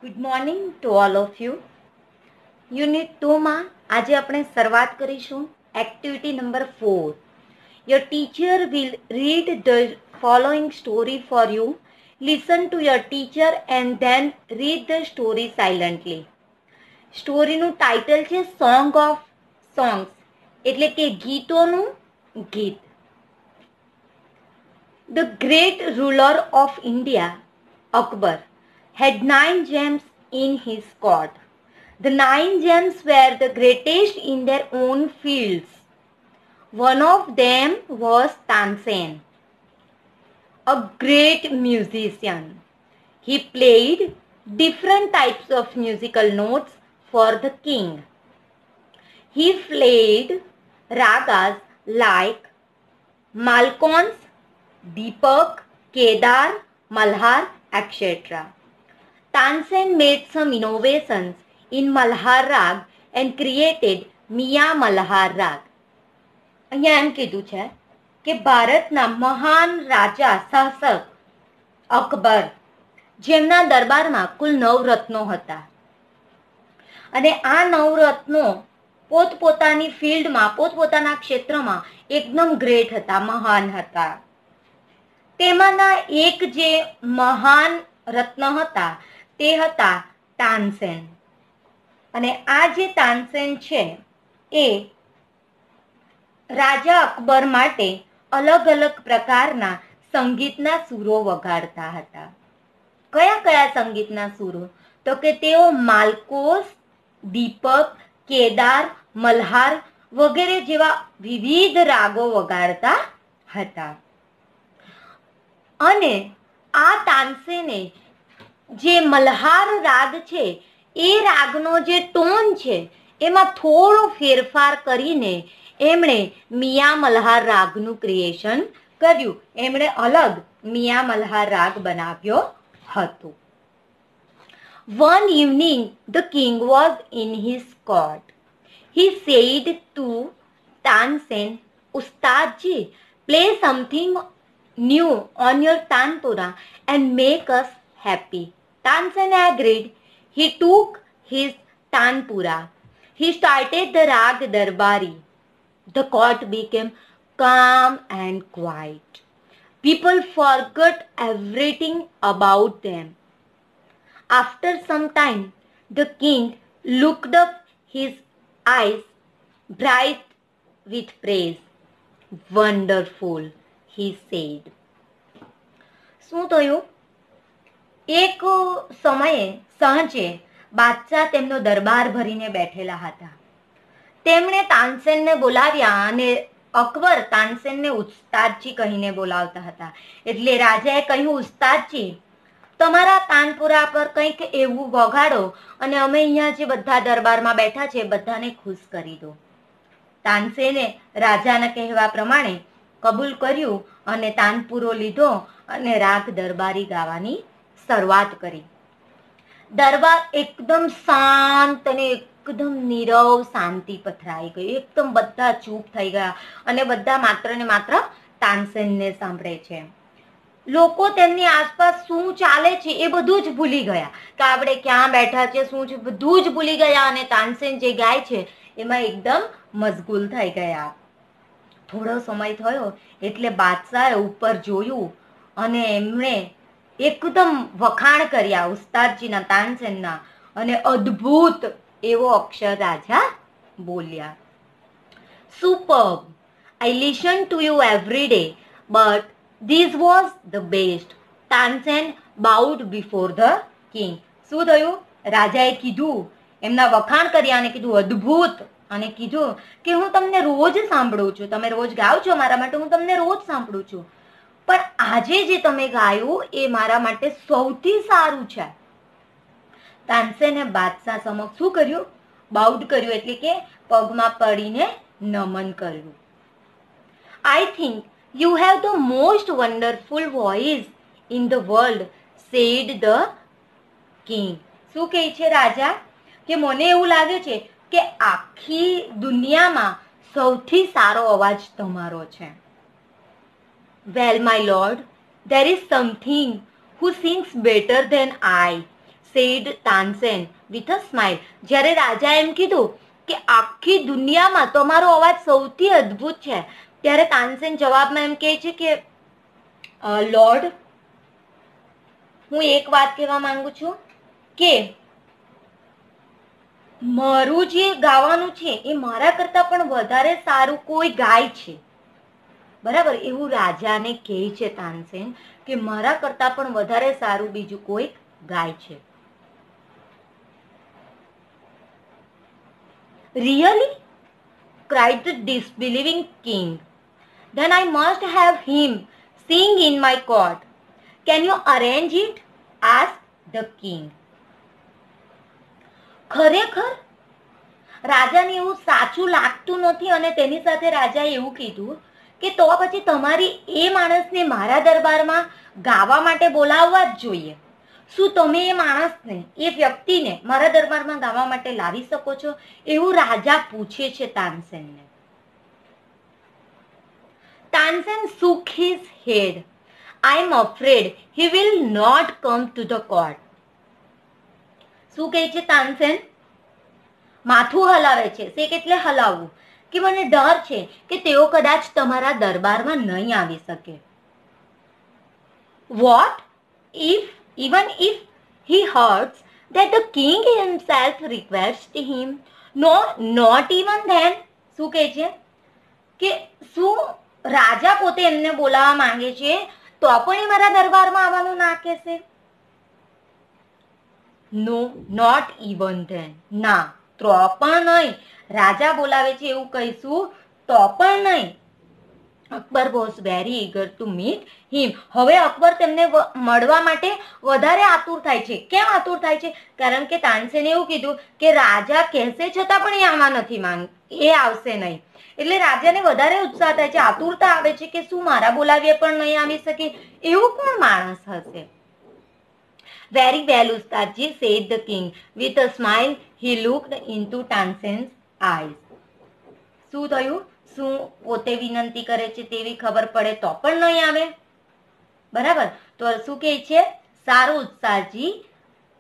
Good morning to all of you. Unit 2માં આજે આપણે શરૂઆત કરીશું activity number 4. Your teacher will read the following story for you. Listen to your teacher and then read the story silently. સ્ટોરીનું title છે song of songs, એટલે કે ગીતોનું ગીત. The great ruler of India, Akbar, had 9 gems in his court. The 9 gems were the greatest in their own fields. One of them was Tansen, a great musician. He played different types of musical notes for the king. He played ragas like Malkauns, Deepak, Kedar, Malhar, etc. Tansen made some innovations in Malhar Rag and created Miya Malhar Rag. અહીંયા એમ કીધું છે કે ભારતના મહાન રાજા શાસક અકબર, જેમના દરબારમાં કુલ 9 રત્નો હતા અને આ 9 રત્નો પોતપોતાની ફિલ્ડમાં, પોતપોતાના ક્ષેત્રમાં એકદમ ગ્રેટ હતા, મહાન હતા. તેમાંના એક જે મહાન રત્ન હતા તે હતા તાનસેન. અને આ જે તાનસેન છે એ રાજા અકબર માટે અલગ અલગ પ્રકારના સંગીતના સૂરો વગાડતા હતા. કયા કયા સંગીતના સૂરો? તો કે તેઓ માલકોસ, દીપક, કેદાર, મલ્હાર વગેરે જેવા વિવિધ રાગો વગાડતા હતા. અને આ તાનસેને જે મલ્હાર રાગ છે એ રાગનો જે ટોન છે એમાં થોડો ફેરફાર કરીને એમણે મિયા મલ્હાર રાગનું ક્રિએશન કર્યું. એમણે અલગ મિયા મલ્હાર રાગ બનાવ્યો હતો. One evening the king was in his court. He said to Tansen, Ustadji, play something new on your tanpura and make us happy. Tansen agreed. He took his tanpura. He started the rag darbari. The court became calm and quiet. People forgot everything about them. After some time, the king looked up, his eyes bright with praise. Wonderful, he said. શું થયું? એક સમયે સાંજે બાદશાહ તેમનો દરબાર ભરીને બેઠેલા હતા. તેમણે તાનસેનને બોલાવ્યા અને અકબર તાનસેનને ઉસ્તાદજી કહીને બોલાવતા હતા. એટલે રાજાએ કહ્યું, ઉસ્તાદજી, તમારા તાનપુરા પર કંઈક એવું વગાડો અને અમે અહીંયા જે બધા દરબારમાં બેઠા છે બધાને ખુશ કરી દો. તાનસેને રાજાના કહેવા પ્રમાણે કબૂલ કર્યું અને તાનપુરો લીધો અને રાગ દરબારી ગાવાની શરૂઆત કરી. દરબાર એકદમ શાંત અને એકદમ નીરવ શાંતિ પથરાઈ ગઈ. એકદમ બધા ચૂપ થઈ ગયા અને બધા માત્ર ને માત્ર તાનસેનને સાંભળે છે. લોકો તેમની આસપાસ શું ચાલે છે એ બધું જ ભૂલી ગયા કે આપણે ક્યાં બેઠા છે, શું છે, બધું જ ભૂલી ગયા અને તાનસેન જે ગાય છે એમાં એકદમ મશગુલ થઈ ગયા. થોડો સમય થયો એટલે બાદશાહે ઉપર જોયું અને એમણે એકદમ વખાણ કર્યા ઉસ્તાદજીના, તાનસેનના, અને અદ્ભુત એવો અક્ષર રાજા બોલ્યા. Superb! I listen to you every day, but this was the best. Tansen bowed before the king. શું થયું? રાજાએ કીધું, એમના વખાણ કર્યા અને કીધું અદ્ભુત, અને કીધું કે હું તમને રોજ સાંભળું છું, તમે રોજ ગાઓ છો મારા માટે, હું તમને રોજ સાંભળું છું, પણ આજે જે તમે ગાયું એ મારા માટે સૌથી સારું છે. તાનસેને બાદશાહ સમક્ષ શું કર્યું? બાઉડ કર્યું, એટલે કે પગમાં પડીને નમન કર્યું. I think you have the most wonderful voice in the world, said the king. શું કહે છે રાજા? કે મને એવું લાગે છે કે આખી દુનિયામાં સૌથી સારો અવાજ તમારો છે. Well, my lord, there is something who sings better than I, said Tansen with a smile. જ્યારે રાજા એમ કીધું કે આખી દુનિયામાં તમારો અવાજ સૌથી અદ્ભુત છે, ત્યારે તાનસેન જવાબમાં એમ કહે છે કે લોર્ડ, હું એક વાત કહેવા માંગુ છું કે મારું જે ગાવાનું છે એ મારા કરતા પણ વધારે સારું કોઈ ગાય છે. બરાબર, એવું રાજાને કહે છે તાનસેન કે મારા કરતા પણ વધારે સારું બીજું કોઈ ગાય છે. Really? cried the disbelieving king. Then I must have him sing in my court. Can you arrange it? asked the king. ખરેખર રાજાને એવું સાચું લાગતું નથી અને તેની સાથે રાજાએ એવું કીધું કે તો પછી તમારી એ માણસને મારા દરબારમાં ગાવા માટે બોલાવવા જ જોઈએ. શું તમે એ માણસને, એ વ્યક્તિને મારા દરબારમાં ગાવા માટે લાવી શકો છો? એવું રાજા પૂછે છે તાનસેનને. Tansen shook his head. I am afraid he will not come to the court. શું કહે છે તાનસેન? માથું હલાવે છે. શેક એટલે હલાવવું, કે મને ડર છે કે તેઓ કદાચ તમારા દરબારમાં નહીં આવી શકે. What if, even if he hears that the king himself requests him? No, not even then. શું કહે છે કે શું રાજા પોતે એમને બોલાવવા માંગે છે તો પણ એ મારા દરબારમાં આવવાનું ના કહેશે? નો, નોટ ઇવન ધેન. ના, તો પણ નહીં. રાજા બોલાવે છે એવું કહીશું તો પણ નહીં. Akbar was very eager to meet him. હવે અકબર તેમને મળવા માટે વધારે આતુર થાય છે. કેમ આતુર થાય છે? કારણ કે તાનસેને એવું કીધું કે રાજા કહેશે છતાં પણ એ આવવા નથી એ આવશે નહીં. એટલે રાજાને વધારે ઉત્સાહ થાય છે, આતુરતા આવે છે કે શું મારા બોલાવીએ પણ નહીં આવી શકે? એવું કોણ માણસ હશે? Very well, Ustadji, said the king. With a smile, he looked into Tansen's eyes. શું થયું? શું પોતે વિનંતી કરે છે તેવી ખબર પડે તો પણ નહીં આવે? બરાબર, તો શું કહે છે? સારું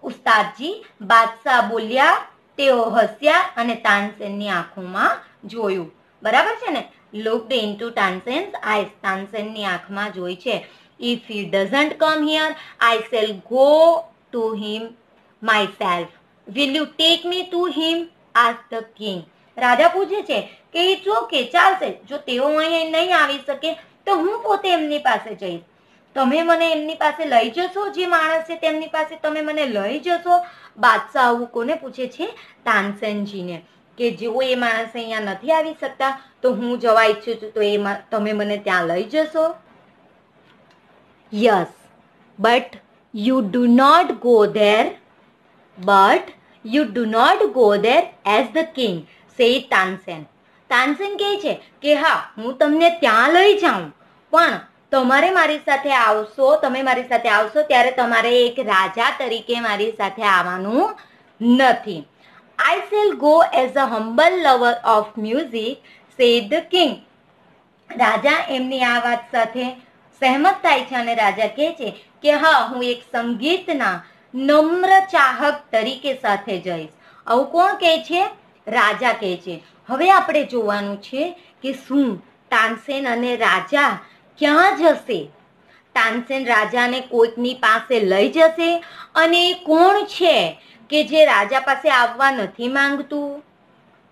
ઉસ્તાદજી. બાદશાહ બોલ્યા, તેઓ હસ્યા અને તાનસેનની આંખોમાં જોયું. બરાબર છે ને? Looked into Tansen's eyes. તાનસેનની આંખમાં જોઈ છે. If he doesn't come here, I shall go to him myself. Will you take me to him? asked the king. રાજા પૂછે છે કે ઇટ્સ ઓકે, ચાલશે. જો તેઓ અહીં નહીં આવી શકે તો હું પોતે એમની પાસે જઈશ. તમે મને એમની પાસે લઈ જશો? જે માણસ છે તેમની પાસે તમે મને લઈ જશો? બાદશાહ આવું કોને પૂછે છે? તાનસેનજીને, કે જો એ માણસ અહીંયા નથી આવી શકતા તો હું જવા ઈચ્છું છું, તો તમે મને ત્યાં લઈ જશો? Yes, but you do not go there. But you do not go there as the king, said Tansen. Tansen કહે છે કે હા, હું તમને ત્યાં લઈ જાઉં, પણ તમારે મારી સાથે આવશો, તમે મારી સાથે આવશો ત્યારે તમારે એક રાજા તરીકે મારી સાથે આવવાનું નથી. I shall go as a humble lover of music, said the king. રાજા એમની આ વાત સાથે સહેમત થાય છે અને રાજા કહે છે કે હા, હું એક સંગીતના નમ્ર ચાહક તરીકે સાથે જઈશ. આવું કોણ કહે છે? રાજા કહે છે. હવે આપણે જોવાનું છે કે શું તાનસેન અને રાજા ક્યાં જશે? તાનસેન રાજાને કોઈકની પાસે લઈ જશે અને કોણ છે કે જે રાજા પાસે આવવા નથી માંગતું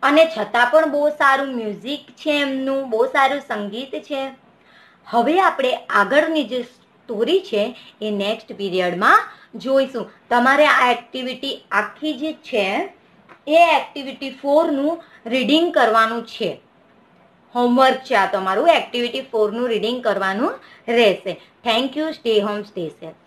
અને છતાં પણ બહુ સારું મ્યુઝિક છે એમનું, બહુ સારું સંગીત છે. હવે આપણે આગળની જે સ્ટોરી છે એ નેક્સ્ટ પીરિયડમાં જોઈશું. તમારે આ એક્ટિવિટી આખી જે છે એ એક્ટિવિટી 4નું રીડિંગ કરવાનું છે. હોમવર્ક છે આ તમારું. એક્ટિવિટી 4નું રીડિંગ કરવાનું રહેશે. Thank you. Stay home, stay safe.